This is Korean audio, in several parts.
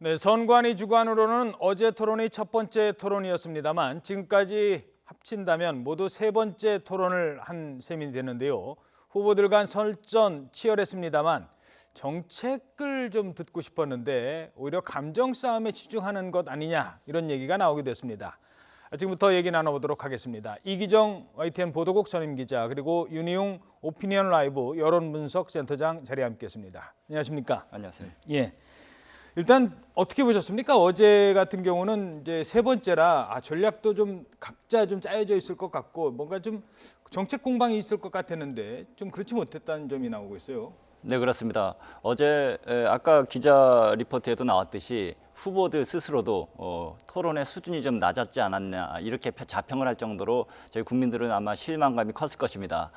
네, 선관위 주관으로는 어제 토론이 첫 번째 토론이었습니다만 지금까지 합친다면 모두 세 번째 토론을 한 셈이 되는데요. 후보들 간 설전 치열했습니다만 정책을 좀 듣고 싶었는데 오히려 감정 싸움에 집중하는 것 아니냐 이런 얘기가 나오기도 했습니다. 지금부터 얘기 나눠보도록 하겠습니다. 이기정 YTN 보도국 전임 기자 그리고 윤희용 오피니언 라이브 여론분석센터장 자리에 함께했습니다. 안녕하십니까? 안녕하세요. 예. 일단 어떻게 보셨습니까? 어제 같은 경우는 이제 세 번째라 전략도 좀 각자 좀 짜여져 있을 것 같고 뭔가 좀 정책 공방이 있을 것 같았는데 좀 그렇지 못했다는 점이 나오고 있어요. 네, 그렇습니다. 어제 아까 기자 리포트에도 나왔듯이 후보들 스스로도 토론의 수준이 좀 낮았지 않았냐 이렇게 자평을 할 정도로 저희 국민들은 아마 실망감이 컸을 것입니다.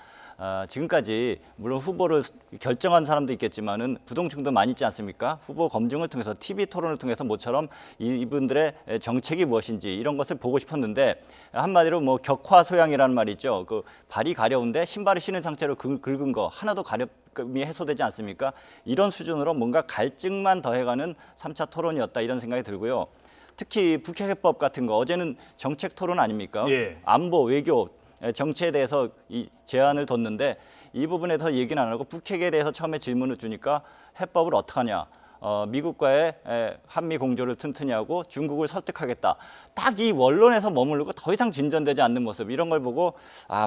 지금까지 물론 후보를 결정한 사람도 있겠지만은 부동층도 많이 있지 않습니까? 후보 검증을 통해서 TV 토론을 통해서 모처럼 이분들의 정책이 무엇인지 이런 것을 보고 싶었는데 한마디로 뭐 격화소양이라는 말이 있죠. 그 발이 가려운데 신발을 신은 상태로 긁은 거 하나도 가렵감이 해소되지 않습니까? 이런 수준으로 뭔가 갈증만 더해가는 3차 토론이었다 이런 생각이 들고요. 특히 북핵해법 같은 거 어제는 정책 토론 아닙니까? 예. 안보, 외교 정치에 대해서 이 제안을 뒀는데 이 부분에 더 얘기는 안 하고 북핵에 대해서 처음에 질문을 주니까 해법을 어떻게 하냐. 미국과의 한미 공조를 튼튼히 하고 중국을 설득하겠다. 딱 이 원론에서 머무르고 더 이상 진전되지 않는 모습 이런 걸 보고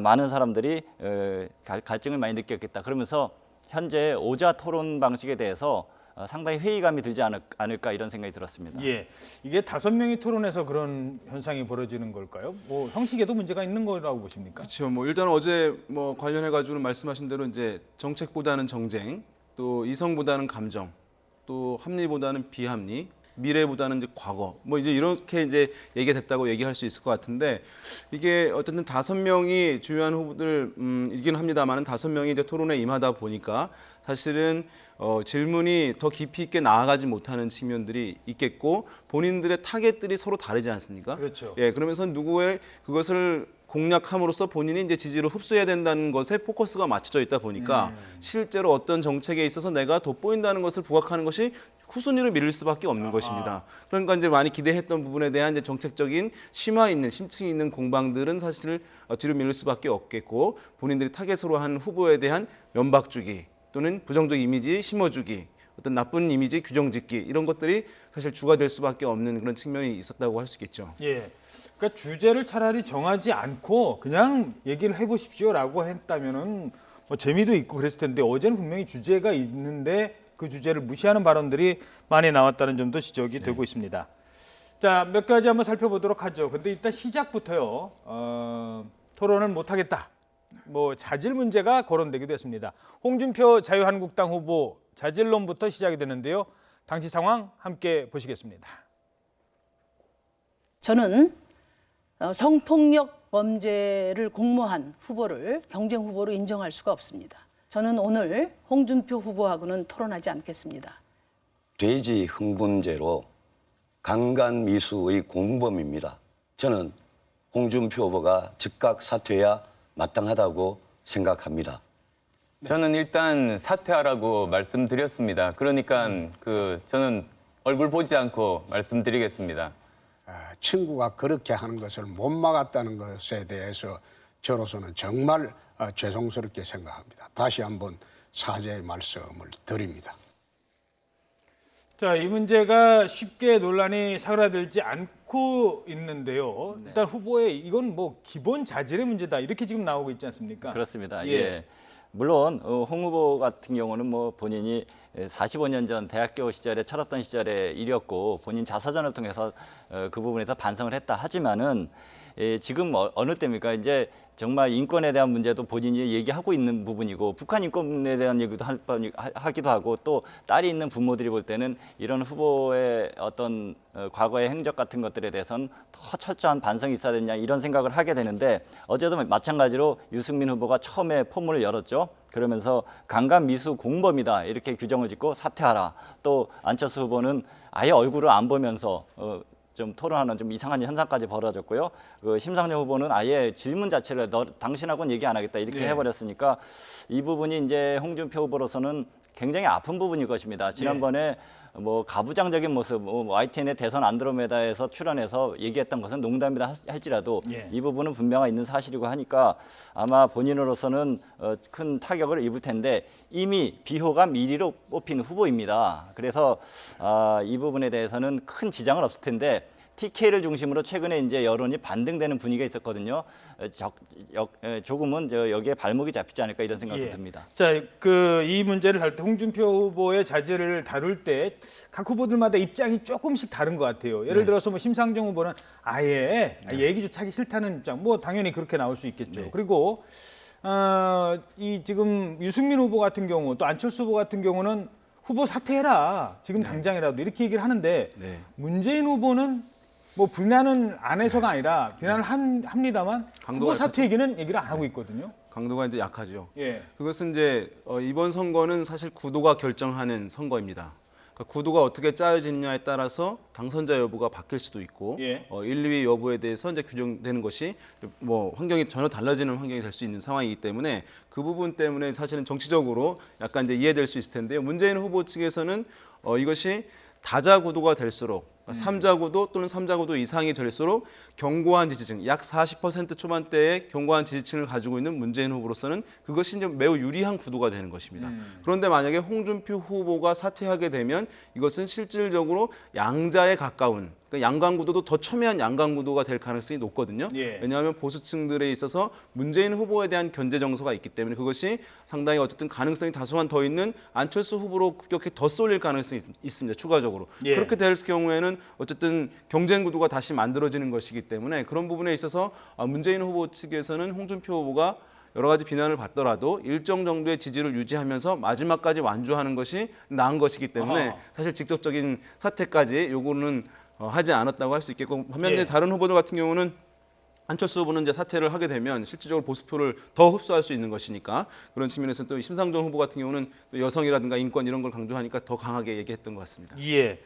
많은 사람들이 갈증을 많이 느꼈겠다. 그러면서 현재 오자 토론 방식에 대해서 상당히 회의감이 들지 않을까 이런 생각이 들었습니다. 예, 이게 5명이 토론해서 그런 현상이 벌어지는 걸까요? 뭐 형식에도 문제가 있는 거라고 보십니까? 그렇죠. 뭐 일단 어제 뭐 관련해 가지고는 말씀하신 대로 이제 정책보다는 정쟁, 또 이성보다는 감정, 또 합리보다는 비합리, 미래보다는 이제 과거, 뭐 이제 이렇게 이제 얘기가 됐다고 얘기할 수 있을 것 같은데 이게 어쨌든 5명이 주요한 후보들 이긴 합니다만은 5명이 이제 토론에 임하다 보니까 사실은 질문이 더 깊이 있게 나아가지 못하는 측면들이 있겠고 본인들의 타겟들이 서로 다르지 않습니까? 그렇죠. 예, 그러면서 누구의 그것을 공략함으로써 본인이 이제 지지를 흡수해야 된다는 것에 포커스가 맞춰져 있다 보니까 실제로 어떤 정책에 있어서 내가 돋보인다는 것을 부각하는 것이 후순위로 밀릴 수밖에 없는 것입니다. 그러니까 이제 많이 기대했던 부분에 대한 이제 정책적인 심층이 있는 공방들은 사실 뒤로 밀릴 수밖에 없겠고 본인들이 타겟으로 한 후보에 대한 면박주기 또는 부정적 이미지 심어주기 어떤 나쁜 이미지 규정짓기 이런 것들이 사실 주가 될 수밖에 없는 그런 측면이 있었다고 할 수 있겠죠. 예, 그러니까 주제를 차라리 정하지 않고 그냥 얘기를 해보십시오라고 했다면은 뭐 재미도 있고 그랬을 텐데 어제는 분명히 주제가 있는데 그 주제를 무시하는 발언들이 많이 나왔다는 점도 지적이 되고 있습니다. 자, 몇 가지 한번 살펴보도록 하죠. 근데 일단 시작부터요. 토론을 못하겠다. 뭐 자질 문제가 거론되기도 했습니다. 홍준표 자유한국당 후보 자질론부터 시작이 되는데요. 당시 상황 함께 보시겠습니다. 저는 성폭력 범죄를 공모한 후보를 경쟁 후보로 인정할 수가 없습니다. 저는 오늘 홍준표 후보하고는 토론하지 않겠습니다. 돼지 흥분죄로 강간미수의 공범입니다. 저는 홍준표 후보가 즉각 사퇴해야 마땅하다고 생각합니다. 저는 일단 사퇴하라고 말씀드렸습니다. 그러니까 저는 얼굴 보지 않고 말씀드리겠습니다. 친구가 그렇게 하는 것을 못 막았다는 것에 대해서 저로서는 정말 죄송스럽게 생각합니다. 다시 한번 사죄의 말씀을 드립니다. 자, 이 문제가 쉽게 논란이 사그라들지 않고 있는데요. 일단 후보의 이건 뭐 기본 자질의 문제다 이렇게 지금 나오고 있지 않습니까? 그렇습니다. 예. 예. 물론 홍 후보 같은 경우는 뭐 본인이 45년 전 대학교 시절에 철없던 시절의 일이었고 본인 자서전을 통해서 그 부분에서 반성을 했다 하지만은 지금 어느 때입니까? 이제 정말 인권에 대한 문제도 본인이 얘기하고 있는 부분이고 북한 인권에 대한 얘기도 하기도 하고 또 딸이 있는 부모들이 볼 때는 이런 후보의 어떤 과거의 행적 같은 것들에 대해서는 더 철저한 반성이 있어야 되냐 이런 생각을 하게 되는데 어제도 마찬가지로 유승민 후보가 처음에 포문을 열었죠. 그러면서 강간미수 공범이다 이렇게 규정을 짓고 사퇴하라. 또 안철수 후보는 아예 얼굴을 안 보면서 좀 토론하는 좀 이상한 현상까지 벌어졌고요. 심상정 후보는 아예 질문 자체를 당신하고는 얘기 안 하겠다 이렇게 해버렸으니까 이 부분이 이제 홍준표 후보로서는 굉장히 아픈 부분일 것입니다. 지난번에 뭐 가부장적인 모습, 뭐 YTN의 대선 안드로메다에서 출연해서 얘기했던 것은 농담이다 할지라도 예. 이 부분은 분명히 있는 사실이고 하니까 아마 본인으로서는 큰 타격을 입을 텐데 이미 비호감 1위로 뽑힌 후보입니다. 그래서 이 부분에 대해서는 큰 지장은 없을 텐데 TK를 중심으로 최근에 이제 여론이 반등되는 분위기가 있었거든요. 조금은 여기에 발목이 잡히지 않을까 이런 생각도 예. 듭니다. 자, 이 문제를 다룰 때 홍준표 후보의 자질을 다룰 때 각 후보들마다 입장이 조금씩 다른 것 같아요. 예를 들어서 뭐 심상정 후보는 아예 얘기조차 하기 싫다는 입장, 뭐 당연히 그렇게 나올 수 있겠죠. 그리고 이 지금 유승민 후보 같은 경우 또 안철수 후보 같은 경우는 후보 사퇴해라 지금 당장이라도 이렇게 얘기를 하는데 네. 문재인 후보는 뭐 비난은 안 해서가 아니라 비난을 합니다만 강도가 후보 사퇴 얘기를 안 하고 있거든요. 강도가 이제 약하죠. 예. 그것은 이제 이번 선거는 사실 구도가 결정하는 선거입니다. 그러니까 구도가 어떻게 짜여지느냐에 따라서 당선자 여부가 바뀔 수도 있고 예. 1, 2위 여부에 대해서 이제 규정되는 것이 뭐 환경이 전혀 달라지는 환경이 될 수 있는 상황이기 때문에 그 부분 때문에 사실은 정치적으로 약간 이제 이해될 수 있을 텐데요. 문재인 후보 측에서는 이것이 다자 구도가 될수록 3자 구도 또는 3자 구도 이상이 될수록 견고한 지지층, 약 40% 초반대의 견고한 지지층을 가지고 있는 문재인 후보로서는 그것이 이제 매우 유리한 구도가 되는 것입니다. 그런데 만약에 홍준표 후보가 사퇴하게 되면 이것은 실질적으로 양자에 가까운 그러니까 양강 구도도 더 첨예한 양강 구도가 될 가능성이 높거든요. 예. 왜냐하면 보수층들에 있어서 문재인 후보에 대한 견제 정서가 있기 때문에 그것이 상당히 어쨌든 가능성이 다소간 더 있는 안철수 후보로 급격히 더 쏠릴 가능성이 있습니다. 추가적으로. 예. 그렇게 될 경우에는 어쨌든 경쟁 구도가 다시 만들어지는 것이기 때문에 그런 부분에 있어서 문재인 후보 측에서는 홍준표 후보가 여러 가지 비난을 받더라도 일정 정도의 지지를 유지하면서 마지막까지 완주하는 것이 나은 것이기 때문에 아하. 사실 직접적인 사퇴까지 요구는 하지 않았다고 할 수 있겠고 반면에 예. 다른 후보들 같은 경우는 안철수 후보는 이제 사퇴를 하게 되면 실질적으로 보수표를 더 흡수할 수 있는 것이니까 그런 측면에서 또 심상정 후보 같은 경우는 또 여성이라든가 인권 이런 걸 강조하니까 더 강하게 얘기했던 것 같습니다. 예.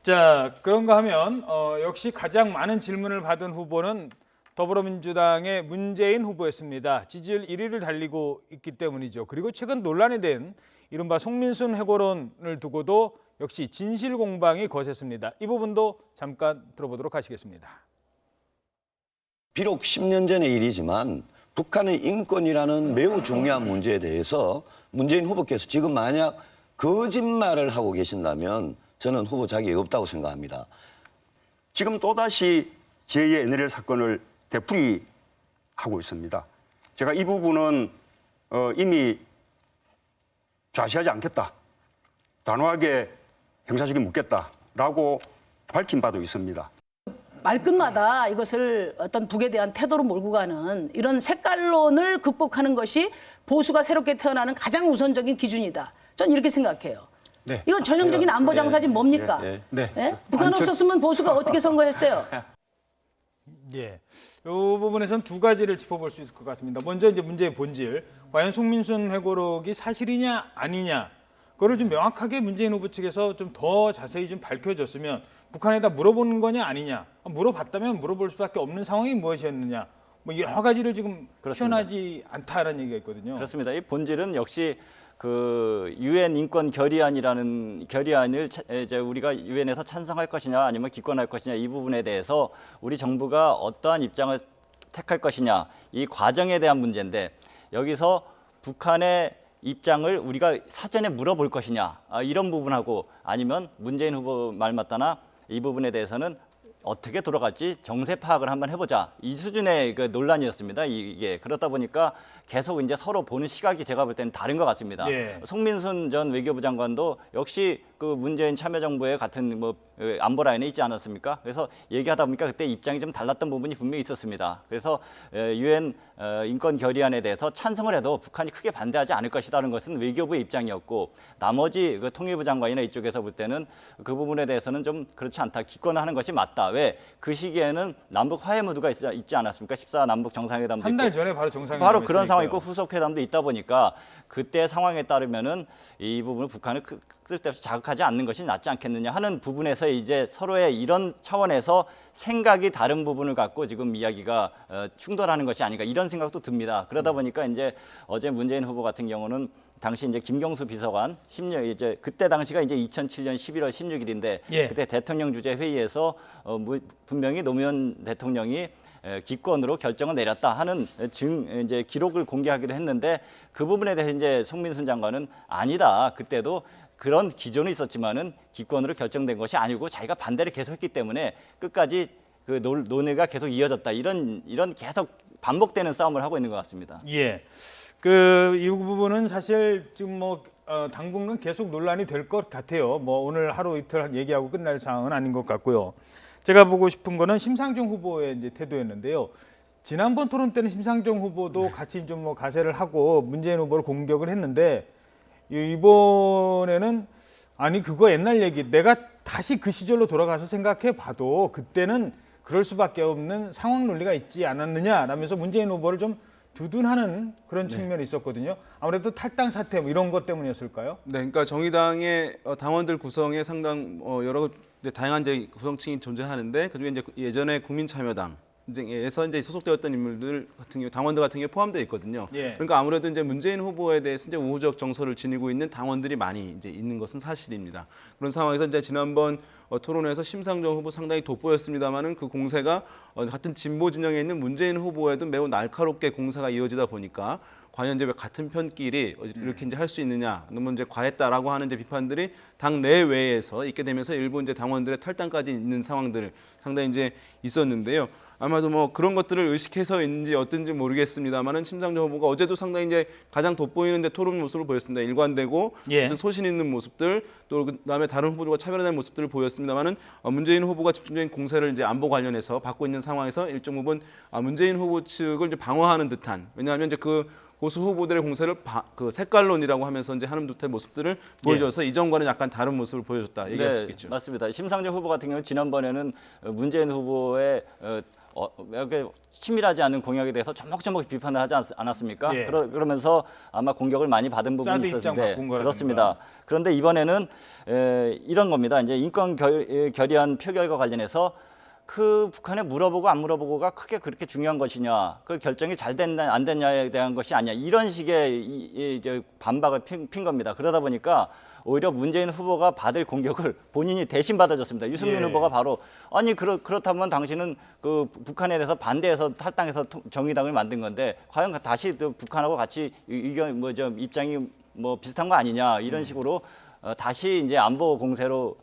자, 그런가 하면 역시 가장 많은 질문을 받은 후보는 더불어민주당의 문재인 후보였습니다. 지지율 1위를 달리고 있기 때문이죠. 그리고 최근 논란이 된 이른바 송민순 해고론을 두고도 역시 진실 공방이 거셌습니다. 이 부분도 잠깐 들어보도록 하시겠습니다. 비록 10년 전의 일이지만 북한의 인권이라는 매우 중요한 문제에 대해서 문재인 후보께서 지금 만약 거짓말을 하고 계신다면 저는 후보 자격이 없다고 생각합니다. 지금 또다시 제2의 NLL 사건을 되풀이하고 있습니다. 제가 이 부분은 이미 좌시하지 않겠다. 단호하게 형사적인 묻겠다라고 밝힌 바도 있습니다. 말끝마다 이것을 어떤 북에 대한 태도로 몰고 가는 이런 색깔론을 극복하는 것이 보수가 새롭게 태어나는 가장 우선적인 기준이다. 전 이렇게 생각해요. 네. 이건 전형적인 안보 장사지 뭡니까? 네. 예? 북한 없었으면 보수가 어떻게 선거했어요? 예, 이 부분에서는 두 가지를 짚어볼 수 있을 것 같습니다. 먼저 이제 문제의 본질, 과연 송민순 회고록이 사실이냐 아니냐, 그거를 좀 명확하게 문재인 후보 측에서 좀 더 자세히 좀 밝혀졌으면 북한에다 물어보는 거냐 아니냐, 물어봤다면 물어볼 수밖에 없는 상황이 무엇이었느냐, 뭐 여러 가지를 지금 그렇습니다. 시원하지 않다라는 얘기가 있거든요. 그렇습니다. 이 본질은 역시 그 유엔 인권 결의안이라는 결의안을 이제 우리가 유엔에서 찬성할 것이냐 아니면 기권할 것이냐 이 부분에 대해서 우리 정부가 어떠한 입장을 택할 것이냐 이 과정에 대한 문제인데 여기서 북한의 입장을 우리가 사전에 물어볼 것이냐 이런 부분하고 아니면 문재인 후보 말 맞다나 이 부분에 대해서는 어떻게 돌아갈지 정세 파악을 한번 해보자 이 수준의 그 논란이었습니다. 이게 그렇다 보니까 계속 이제 서로 보는 시각이 제가 볼 때는 다른 것 같습니다. 예. 송민순 전 외교부 장관도 역시 그 문재인 참여정부의 같은 뭐 안보 라인에 있지 않았습니까? 그래서 얘기하다 보니까 그때 입장이 좀 달랐던 부분이 분명히 있었습니다. 그래서 유엔 인권 결의안에 대해서 찬성을 해도 북한이 크게 반대하지 않을 것이라는 것은 외교부의 입장이었고 나머지 그 통일부 장관이나 이쪽에서 볼 때는 그 부분에 대해서는 좀 그렇지 않다. 기권하는 것이 맞다. 왜? 그 시기에는 남북 화해 모드가 있지 않았습니까? 14 남북 정상회담도 한 달 있고. 전에 바로 정상회담 바로 그런 상황이 있고 후속회담도 있다 보니까 그때 상황에 따르면은 이 부분을 북한을 쓸데없이 자극하지 않는 것이 낫지 않겠느냐 하는 부분에서 이제 서로의 이런 차원에서 생각이 다른 부분을 갖고 지금 이야기가 충돌하는 것이 아닌가 이런 생각도 듭니다. 그러다 보니까 이제 어제 문재인 후보 같은 경우는 당시 이제 김경수 비서관 16 이제 그때 당시가 이제 2007년 11월 16일인데 예. 그때 대통령 주재 회의에서 분명히 노무현 대통령이 기권으로 결정을 내렸다 하는 이제 기록을 공개하기도 했는데 그 부분에 대해서 이제 송민순 장관은 아니다. 그때도 그런 기존은 있었지만은 기권으로 결정된 것이 아니고 자기가 반대를 계속했기 때문에 끝까지 그 논의가 계속 이어졌다. 이런 계속 반복되는 싸움을 하고 있는 것 같습니다. 예. 이 부분은 사실 지금 당분간 계속 논란이 될 것 같아요. 오늘 하루 이틀 얘기하고 끝날 상황은 아닌 것 같고요. 제가 보고 싶은 거는 심상정 후보의 이제 태도였는데요. 지난번 토론 때는 심상정 후보도 같이 좀 가세를 하고 문재인 후보를 공격을 했는데 이번에는 아니 그거 옛날 얘기 내가 다시 그 시절로 돌아가서 생각해 봐도 그때는 그럴 수밖에 없는 상황 논리가 있지 않았느냐라면서 문재인 후보를 좀 두둔하는 그런 측면이 있었거든요. 아무래도 탈당 사태 이런 것 때문이었을까요? 네, 그러니까 정의당의 당원들 구성에 상당 여러 이제 다양한 이제 구성층이 존재하는데 그중에 이제 예전에 국민참여당 에서 이제 소속되었던 인물들 같은 경우 당원들 같은 경우에 포함되어 있거든요. 예. 그러니까 아무래도 이제 문재인 후보에 대해서 이제 우호적 정서를 지니고 있는 당원들이 많이 이제 있는 것은 사실입니다. 그런 상황에서 이제 지난번 토론회에서 심상정 후보 상당히 돋보였습니다만은 그 공세가 같은 진보 진영에 있는 문재인 후보에도 매우 날카롭게 공세가 이어지다 보니까 과연 이제 왜 같은 편끼리 이렇게 이제 할 수 있느냐, 너무 이제 과했다라고 하는 이제 비판들이 당 내외에서 있게 되면서 일부 이제 당원들의 탈당까지 있는 상황들 상당히 이제 있었는데요. 아마도 그런 것들을 의식해서인지 어떤지 모르겠습니다만은 심상정 후보가 어제도 상당히 이제 가장 돋보이는데 토론 모습을 보였습니다. 일관되고 예. 어떤 소신 있는 모습들 또 그다음에 다른 후보들과 차별화된 모습들을 보였습니다만은 문재인 후보가 집중적인 공세를 이제 안보 관련해서 받고 있는 상황에서 일정 부분 문재인 후보 측을 이제 방어하는 듯한 왜냐하면 이제 그 보수 후보들의 공세를 그 색깔론이라고 하면서 이제 하는 듯한 모습들을 보여줘서 이전과는 약간 다른 모습을 보여줬다 얘기할 수 있겠죠. 맞습니다. 심상정 후보 같은 경우 지난번에는 문재인 후보의 이렇게 치밀하지 않은 공약에 대해서 조목조목 비판을 하지 않았습니까? 예. 그러면서 아마 공격을 많이 받은 부분이 사드 입장 있었는데 바꾼 거라든가. 그렇습니다. 그런데 이번에는 이런 겁니다. 이제 인권 결의안 표결과 관련해서 그 북한에 물어보고 안 물어보고가 크게 그렇게 중요한 것이냐, 그 결정이 잘 됐냐 안 됐냐에 대한 것이 아니야. 이런 식의 이제 반박을 핀 겁니다. 그러다 보니까 오히려 문재인 후보가 받을 공격을 본인이 대신 받아줬습니다. 유승민 예. 후보가 바로 아니 그렇다면 당신은 그 북한에 대해서 반대해서 탈당해서 정의당을 만든 건데 과연 다시 또 북한하고 같이 의견 입장이 비슷한 거 아니냐 이런 식으로 다시 이제 안보 공세로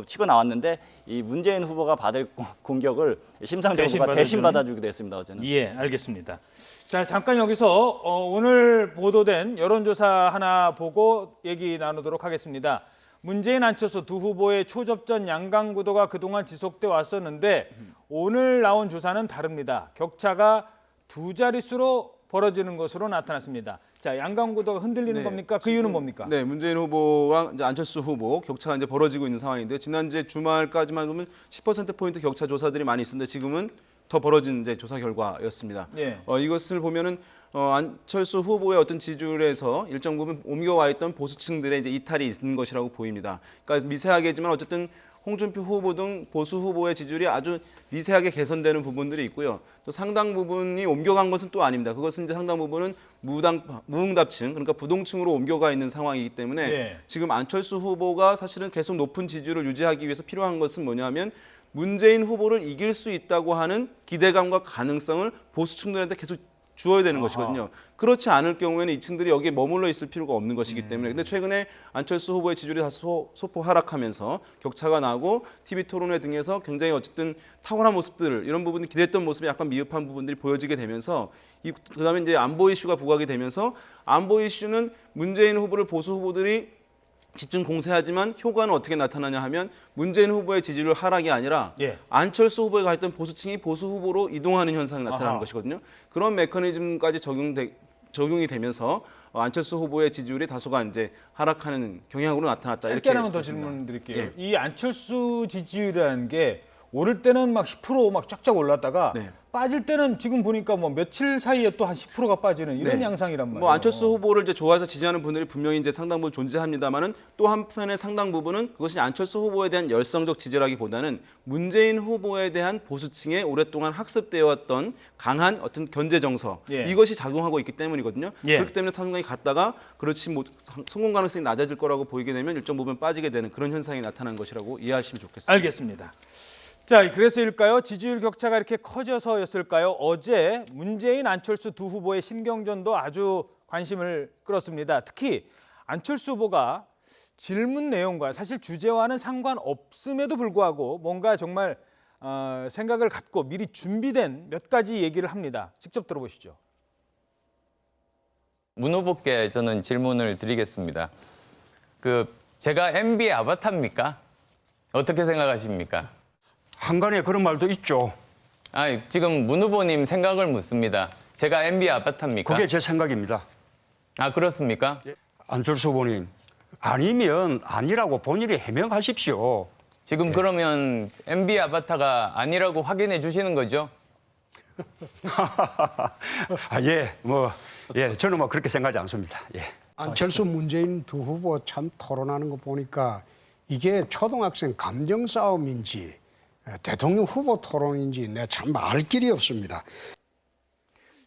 치고 나왔는데 이 문재인 후보가 받을 공격을 심상정 후보가 대신 받아주기도 했습니다. 어제는. 예, 알겠습니다. 자, 잠깐 여기서 오늘 보도된 여론조사 하나 보고 얘기 나누도록 하겠습니다. 문재인 안철수 두 후보의 초접전 양강구도가 그동안 지속돼 왔었는데 오늘 나온 조사는 다릅니다. 격차가 두 자릿수로 벌어지는 것으로 나타났습니다. 자, 양강구도가 흔들리는 겁니까? 그 이유는 뭡니까? 네, 문재인 후보와 이제 안철수 후보 격차가 이제 벌어지고 있는 상황인데 지난주에 주말까지만 보면 10%포인트 격차 조사들이 많이 있었는데 지금은 더 벌어진 이제 조사 결과였습니다. 예. 이것을 보면은 안철수 후보의 어떤 지지율에서 일정 부분 옮겨와 있던 보수층들의 이제 이탈이 있는 것이라고 보입니다. 그러니까 미세하게지만 어쨌든 홍준표 후보 등 보수 후보의 지지율이 아주 미세하게 개선되는 부분들이 있고요. 또 상당 부분이 옮겨간 것은 또 아닙니다. 그것은 이제 상당 부분은 무응답층, 그러니까 부동층으로 옮겨가 있는 상황이기 때문에 예. 지금 안철수 후보가 사실은 계속 높은 지지율을 유지하기 위해서 필요한 것은 뭐냐면 문재인 후보를 이길 수 있다고 하는 기대감과 가능성을 보수층들한테 계속 주어야 되는 것이거든요. 그렇지 않을 경우에는 이 층들이 여기에 머물러 있을 필요가 없는 것이기 때문에. 근데 최근에 안철수 후보의 지지율이 다소 소폭 하락하면서 격차가 나고 TV 토론회 등에서 굉장히 어쨌든 탁월한 모습들 이런 부분이 기대했던 모습이 약간 미흡한 부분들이 보여지게 되면서 그다음에 이제 안보 이슈가 부각이 되면서 안보 이슈는 문재인 후보를 보수 후보들이 집중 공세하지만 효과는 어떻게 나타나냐 하면 문재인 후보의 지지율 하락이 아니라 예. 안철수 후보가 했던 보수층이 보수 후보로 이동하는 현상이 나타나는 것이거든요. 그런 메커니즘까지 적용이 되면서 안철수 후보의 지지율이 다소가 이제 하락하는 경향으로 나타났다. 짧게 이렇게 하나만 더 보십니다. 질문 드릴게요. 예. 이 안철수 지지율이라는 게 오를 때는 막 10%막 쫙쫙 올랐다가 네. 빠질 때는 지금 보니까 뭐 며칠 사이에 또 한 10%가 빠지는 이런 네. 양상이란 말이에요. 뭐 안철수 후보를 이제 좋아해서 지지하는 분들이 분명히 이제 상당 부분 존재합니다만은 또 한편의 상당 부분은 그것이 안철수 후보에 대한 열성적 지지라기보다는 문재인 후보에 대한 보수층에 오랫동안 학습되어 왔던 강한 어떤 견제 정서 예. 이것이 작용하고 있기 때문이거든요. 예. 그렇기 때문에 상당히 갔다가 그렇지 못 성공 가능성이 낮아질 거라고 보이게 되면 일정 부분 빠지게 되는 그런 현상이 나타난 것이라고 이해하시면 좋겠습니다. 알겠습니다. 자, 그래서일까요? 지지율 격차가 이렇게 커져서였을까요? 어제 문재인, 안철수 두 후보의 신경전도 아주 관심을 끌었습니다. 특히 안철수 후보가 질문 내용과 사실 주제와는 상관없음에도 불구하고 뭔가 정말 생각을 갖고 미리 준비된 몇 가지 얘기를 합니다. 직접 들어보시죠. 문 후보께 저는 질문을 드리겠습니다. 제가 MB 아바타입니까? 어떻게 생각하십니까? 한간에 그런 말도 있죠. 지금 문 후보님 생각을 묻습니다. 제가 MB 아바타입니까? 그게 제 생각입니다. 그렇습니까? 안철수 후보님, 아니면 아니라고 본인이 해명하십시오. 지금 그러면 MB 아바타가 아니라고 확인해 주시는 거죠? 저는 뭐 그렇게 생각하지 않습니다. 예. 안철수 문재인 두 후보 참 토론하는 거 보니까 이게 초등학생 감정 싸움인지 대통령 후보 토론인지 내가 참 알 길이 없습니다.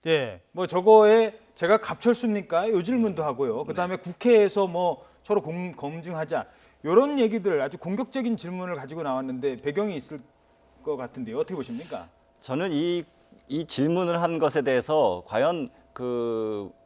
예, 뭐 저거에 제가 갑철수입니까? 요 질문도 하고요. 그다음에 국회에서 뭐 서로 검증하자 이런 얘기들 아주 공격적인 질문을 가지고 나왔는데 배경이 있을 것 같은데요. 어떻게 보십니까? 저는 이 질문을 한 것에 대해서 과연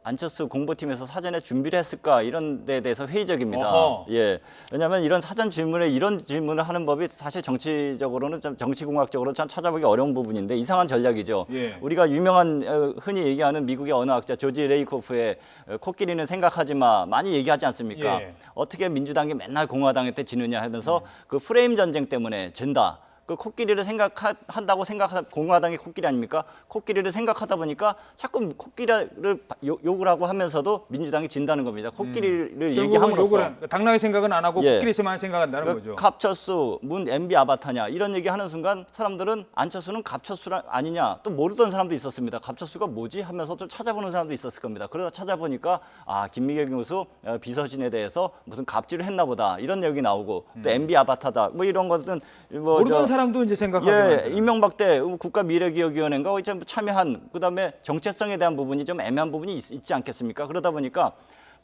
안철수 공보팀에서 사전에 준비를 했을까 이런 데 대해서 회의적입니다. 어허. 예. 왜냐하면 이런 사전 질문에 이런 질문을 하는 법이 사실 정치적으로는 좀 정치공학적으로 참 찾아보기 어려운 부분인데 이상한 전략이죠. 예. 우리가 유명한 흔히 얘기하는 미국의 언어학자 조지 레이코프의 코끼리는 생각하지 마 많이 얘기하지 않습니까? 예. 어떻게 민주당이 맨날 공화당한테 지느냐 하면서 그 프레임 전쟁 때문에 진다. 그 코끼리를 생각한다고 공화당이 코끼리 아닙니까? 코끼리를 생각하다 보니까 자꾸 코끼리를 욕을 하고 하면서도 민주당이 진다는 겁니다. 코끼리를 얘기함으로써 당락의 생각은 안 하고 예. 코끼리에만 생각한다는 거죠. 갑철수, 문 MB 아바타냐 이런 얘기하는 순간 사람들은 안철수는 갑철수 아니냐 또 모르던 사람도 있었습니다. 갑철수가 뭐지 하면서 좀 찾아보는 사람도 있었을 겁니다. 그러다 찾아보니까 김미경 교수 비서진에 대해서 무슨 갑질을 했나 보다 이런 내용이 나오고 또 MB 아바타다 뭐 이런 것은 모르던 사람도 이제 생각하고 예, 이명박 때 국가미래기억위원회인가 거기 좀 참여한 그다음에 정체성에 대한 부분이 좀 애매한 부분이 있지 않겠습니까? 그러다 보니까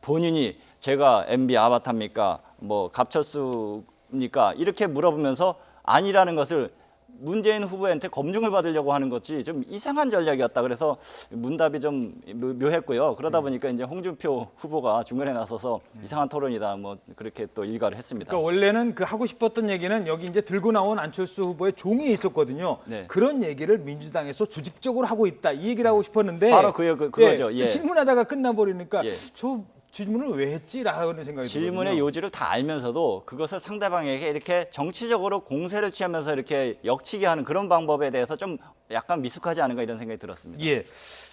본인이 제가 MB 아바타입니까? 뭐 갑철수입니까? 이렇게 물어보면서 아니라는 것을 문재인 후보한테 검증을 받으려고 하는 것이 좀 이상한 전략이었다. 그래서 문답이 좀 묘했고요. 그러다 보니까 이제 홍준표 후보가 중간에 나서서 이상한 토론이다. 뭐 그렇게 또 일가를 했습니다. 그러니까 원래는 하고 싶었던 얘기는 여기 이제 들고 나온 안철수 후보의 종이 있었거든요. 네. 그런 얘기를 민주당에서 조직적으로 하고 있다. 이 얘기를 하고 싶었는데 바로 그거죠. 예. 질문하다가 끝나버리니까 예. 저 질문을 왜 했지라는 생각이 질문의 들거든요. 요지를 다 알면서도 그것을 상대방에게 이렇게 정치적으로 공세를 취하면서 이렇게 역치게 하는 그런 방법에 대해서 좀 약간 미숙하지 않은가 이런 생각이 들었습니다. 예.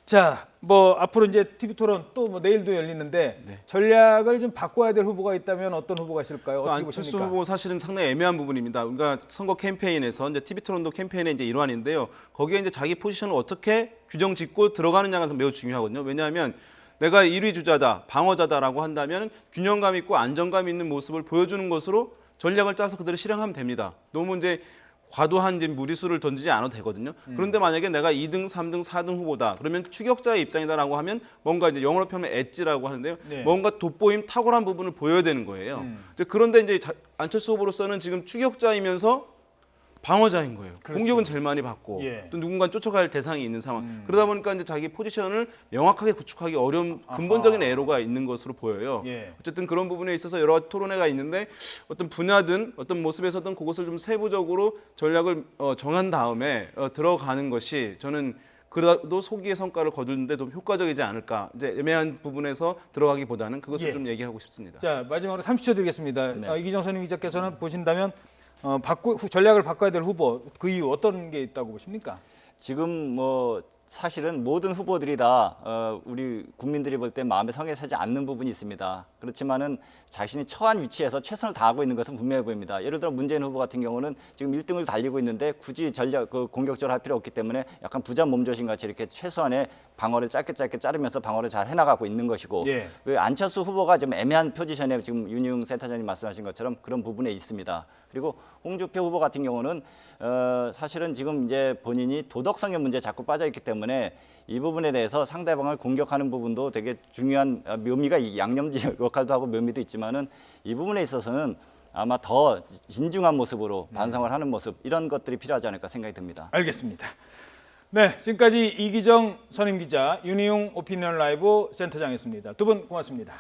자, 뭐 앞으로 이제 TV 토론 또 뭐 내일도 열리는데 전략을 좀 바꿔야 될 후보가 있다면 어떤 후보가 있을까요? 어떻게 안철수 보십니까? 후보 사실은 상당히 애매한 부분입니다. 우리가 선거 캠페인에서 이제 TV 토론도 캠페인의 이제 일환인데요. 거기에 이제 자기 포지션을 어떻게 규정 짓고 들어가느냐가 매우 중요하거든요. 왜냐하면 내가 1위 주자다, 방어자다라고 한다면 균형감 있고 안정감 있는 모습을 보여주는 것으로 전략을 짜서 그대로 실행하면 됩니다. 너무 이제 과도한 이제 무리수를 던지지 않아도 되거든요. 그런데 만약에 내가 2등, 3등, 4등 후보다 그러면 추격자의 입장이다라고 하면 뭔가 이제 영어로 표현하면 엣지라고 하는데요. 네. 뭔가 돋보임, 탁월한 부분을 보여야 되는 거예요. 이제 그런데 이제 안철수 후보로서는 지금 추격자이면서 방어자인 거예요. 그렇죠. 공격은 제일 많이 받고 예. 또 누군가 쫓아갈 대상이 있는 상황. 그러다 보니까 이제 자기 포지션을 명확하게 구축하기 어려운 근본적인 애로가 있는 것으로 보여요. 예. 어쨌든 그런 부분에 있어서 여러 토론회가 있는데 어떤 분야든 어떤 모습에서든 그것을 좀 세부적으로 전략을 정한 다음에 들어가는 것이 저는 그래도 소기의 성과를 거두는데 좀 효과적이지 않을까. 이제 애매한 부분에서 들어가기보다는 그것을 예. 좀 얘기하고 싶습니다. 자, 마지막으로 30초 드리겠습니다. 네. 이기정 선임 기자께서는 보신다면 전략을 바꿔야 될 후보 그 이유 어떤 게 있다고 보십니까? 지금 뭐 사실은 모든 후보들이 다 우리 국민들이 볼 때 마음에 성에 차지 않는 부분이 있습니다. 그렇지만은 자신이 처한 위치에서 최선을 다하고 있는 것은 분명해 보입니다. 예를 들어 문재인 후보 같은 경우는 지금 1등을 달리고 있는데 굳이 공격적으로 할 필요 없기 때문에 약간 부자 몸조심 같이 이렇게 최소한의 방어를 짧게 자르면서 방어를 잘 해나가고 있는 것이고 예. 그 안철수 후보가 좀 애매한 포지션에 지금 윤희용 센터장님 말씀하신 것처럼 그런 부분에 있습니다. 그리고 홍준표 후보 같은 경우는 사실은 지금 이제 본인이 도덕성의 문제에 자꾸 빠져 있기 때문에 이 부분에 대해서 상대방을 공격하는 부분도 되게 중요한 묘미가 양념지 역할도 하고 묘미도 있지만은 이 부분에 있어서는 아마 더 진중한 모습으로 반성을 하는 모습 이런 것들이 필요하지 않을까 생각이 듭니다. 알겠습니다. 네, 지금까지 이기정 선임 기자, 윤희용 오피니언 라이브 센터장이었습니다. 두 분 고맙습니다.